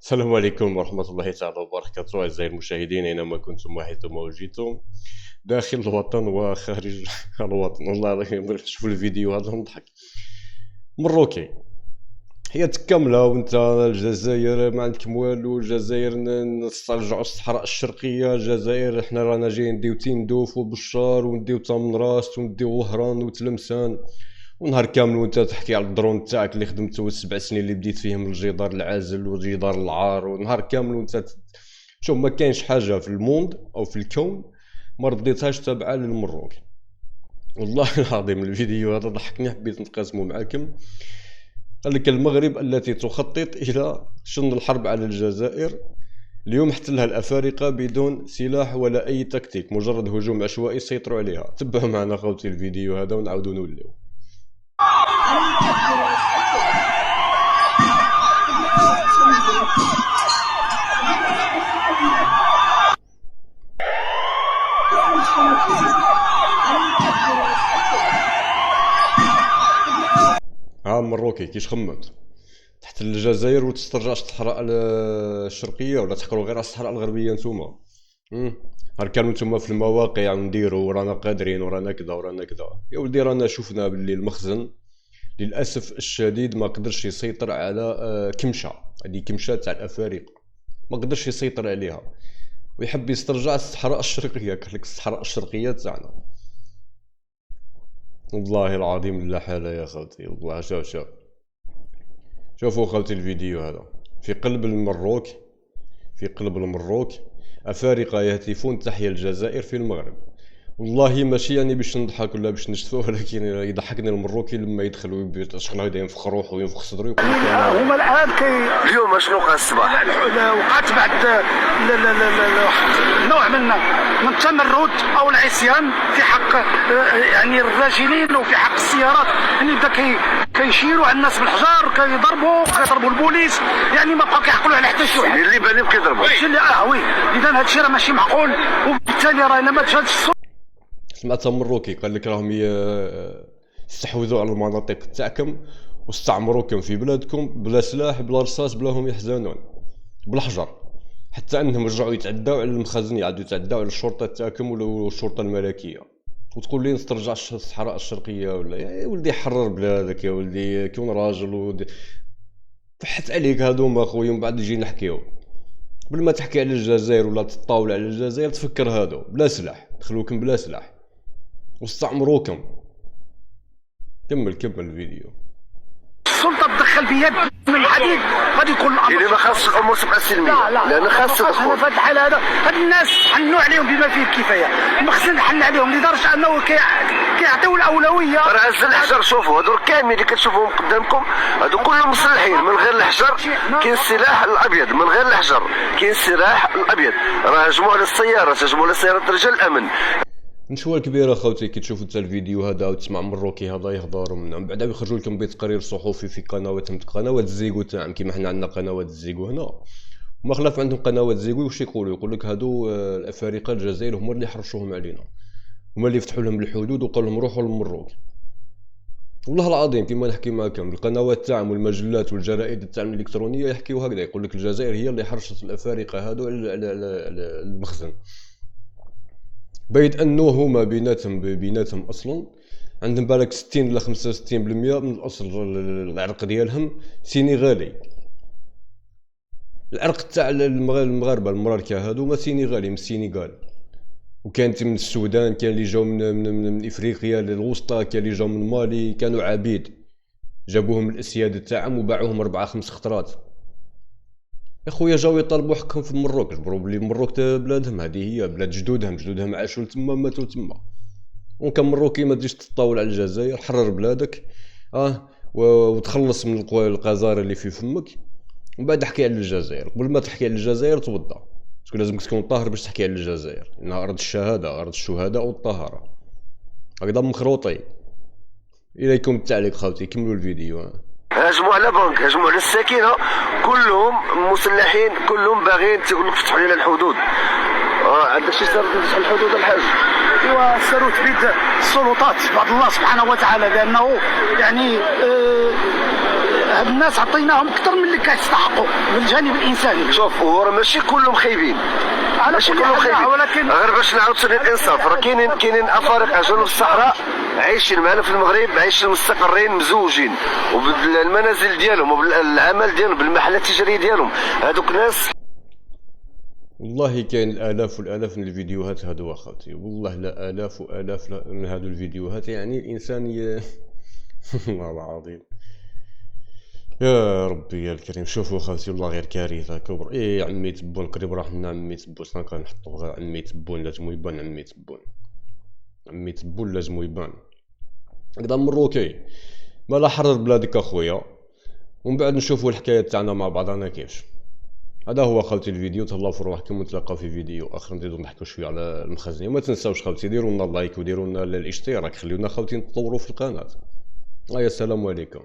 السلام عليكم ورحمة الله تعالى وبركاته. أعزائي المشاهدين أينما كنتم وحيثما وجدتم داخل الوطن وخارج الوطن، والله العظيم شوفوا الفيديو هذا نضحك. مروكي هي تكاملة وانت الجزائر ما عندكم والو، الجزائر نسترجعوا الصحراء الشرقية، الجزائر حنا رانا جايين نديو تندوف وبشار ونديو تامن راس ونديو وهران وتلمسان، ونهار كامل وانت تحكي على الدرون تاعك اللي خدمته السبع سنين اللي بديت فيهم الجدار العازل وجدار العار، ونهار كامل وانت شوف ما كاينش حاجه في الموند او في الكون ما رديتهاش تابعه للمروك. والله العظيم الفيديو هذا ضحكني، حبيت نتقاسمه معاكم. قال لك المغرب التي تخطط الى شن الحرب على الجزائر، اليوم احتلها الافارقه بدون سلاح ولا اي تكتيك، مجرد هجوم عشوائي سيطروا عليها. تبعوا معنا خوتي الفيديو هذا ونعاودوا نوليو. مروكي كيش خممت تحت الجزائر وتسترجعش الصحراء الشرقيه، ولا تحكروا غير على الصحراء الغربيه نتوما؟ هل كانوا نتوما في المواقع نديروا ورانا قادرين ورانا كذا ورانا كذا؟ يا ولدي رانا شفنا باللي المخزن للاسف الشديد ما قدرش يسيطر على كمشه، هذه كمشه تاع الافارقه ما قدرش يسيطر عليها، ويحب يسترجع الصحراء الشرقيه. قال لك الصحراء الشرقيه تاعنا، والله العظيم لا حاله يا خوتي. والله شوفوا خوتي الفيديو هذا في قلب المروك، في قلب المروك افارقه يهتفون تحيا الجزائر في المغرب. والله ماشي يعني باش نضحك ولا باش نشتفوا، ولكن يضحكني المروكي لما يدخل ويشغل هذا ينفخ روحه وينفخ صدره يقول لك هما الان اليوم شنو وقع الصباح؟ وقعت بعد نوع من التمرد او العصيان في حق يعني الراجلين وفي حق السيارات، يعني بدا كيشيروا على الناس بالحجار، كيضربوا البوليس، يعني ما بقاو كيعقلوا على حتى شي واحد. اللي بالهم كيضربوا وي اذا هذا الشيء راه ماشي معقول، وبالتالي راه الا ما جاتش. سمعت مروكي قال لك راهم يستحوذوا على المناطق تاعكم واستعمروكم في بلادكم بلا سلاح بلا رصاص بلا هم يحزنون بالحجر، حتى انهم رجعوا يتعداو على المخازن، يعدوا يتعداو على الشرطه تاعكم والشرطه الملكيه، وتقول لي نسترجع الصحراء الشرقيه ولا يا ولدي حرر بلادك يا ولدي، كون راجل فحت عليك هذوما خويا. ومن بعد يجي نحكيو قبل ما تحكي على الجزائر ولا تطاول على الجزائر تفكر هادو بلا سلاح، دخلوكم بلا سلاح واستعمروكم. كمل الفيديو. السلطه تدخل بيد من الحديد غادي يكون الامر اللي ما خاصش الامور تبقى سلميه، لان خاص تدخل في هذا الحال. هاد الناس حنوا عليهم بما فيه الكفايه، المخزن حن عليهم لدرجه انه كيعطيو الاولويه. راه هز الحجر، شوفوا هادو كاملين اللي كتشوفوهم قدامكم هادو كلهم مسلحين، من غير الحجر كاين السلاح الابيض، من غير الحجر كاين السلاح الابيض. راه هجموا على السيارات، هجموا على سيارات رجال الامن. نشوى الكبيره خوتي كي تشوفوا حتى الفيديو هذا وتسمع مروكي هذا يهضر، من بعد يخرجوا لكم بتقرير صحفي في قنواتهم، قنوات الزيغو تاعهم كيما حنا عندنا قنوات الزيغو هنا، وما خلاف عندهم قنوات زيغو. واش يقول لك هادو الافارقه الجزائر هما اللي حرشوهم علينا، هما اللي فتحوا لهم الحدود وقال لهم روحوا للمروك. والله العظيم كيما نحكي معكم القنوات تاعهم والمجلات والجرائد تاعهم الالكترونيه يحكيوا هكذا، يقول لك الجزائر هي اللي حرشت الافارقه هادو على المخزن، بيد انه هما بيناتهم اصلا عندهم بالك 60 ولا 65% من الاصل العرق ديالهم سينيغالي. العرق تاع المغاربه المراركه هادو ما سينيغالي من السينيغال، وكان من السودان، كان اللي جاو من افريقيا الوسطى، كان اللي جاو من مالي، كانوا عبيد جابوهم الاسياد تاعهم وباعوهم 4-5 خطرات. يا خويا جاو يطالبوا حقهم في المروك، جبروا بلي المروك بلادهم، هذه هي بلاد جدودهم عاشوا تما ماتوا تما. وكان مروكي ما تجيش تطاول على الجزائر، حرر بلادك وتخلص من القذاره اللي في فمك، ومن بعد احكي على الجزائر. قبل ما تحكي على الجزائر توضا، باسكو لازم تكون طاهر باش تحكي على الجزائر، انها ارض الشهاده، ارض الشهداء والطهاره. هكذا مخروطي. اليكم التعليق خوتي، كملوا الفيديو. هاجموا على بنك، هاجموا على الساكنه، كلهم مسلحين، كلهم باغيين تيقول لك فتحوا لنا الحدود. عندك شي سر تفتح الحدود الحاج؟ ايوا ساروا تبيد السلطات بعد الله سبحانه وتعالى، لانه يعني هاد الناس عطيناهم اكثر من اللي كيستحقوا من الجانب الانساني. شوف هو راه ماشي كلهم خايبين، ماشي كلهم خايبين، ولكن غير باش نعاود الانصاف راه كاينين افارقه جنوب الصحراء عايشين معنا في المغرب، عايشين مستقرين مزوجين وبالمنازل ديالهم وبالعمل ديالهم بالمحلات التجاريه ديالهم. هذوك ناس والله كاين الالاف والالاف من الفيديوهات هادو اخوتي، والله لا الاف والاف من هادو الفيديوهات. يعني الانسان والله العظيم يا ربي يا الكريم. شوفوا خالتي والله غير كارثه كبر. ايه عمي تبون قريب راح لنا عمي تبون، صنا كنحطو غير عمي تبون لازم يبان، عمي تبون لازم يبان هكذا مروكي مالا حرر بلادك اخويا، ومن بعد نشوفوا الحكايه تاعنا مع بعضنا كيفاش. هذا هو خالتي الفيديو. تهلاو في روحكم ونتلاقاو في فيديو اخر نزيدو نحكوا شويه على المخزنيه. وما تنساوش خالتي ديروا لنا لايك وديروا لنا الاشتراك، خليونا خالتي نتطوروا في القناه. السلام عليكم.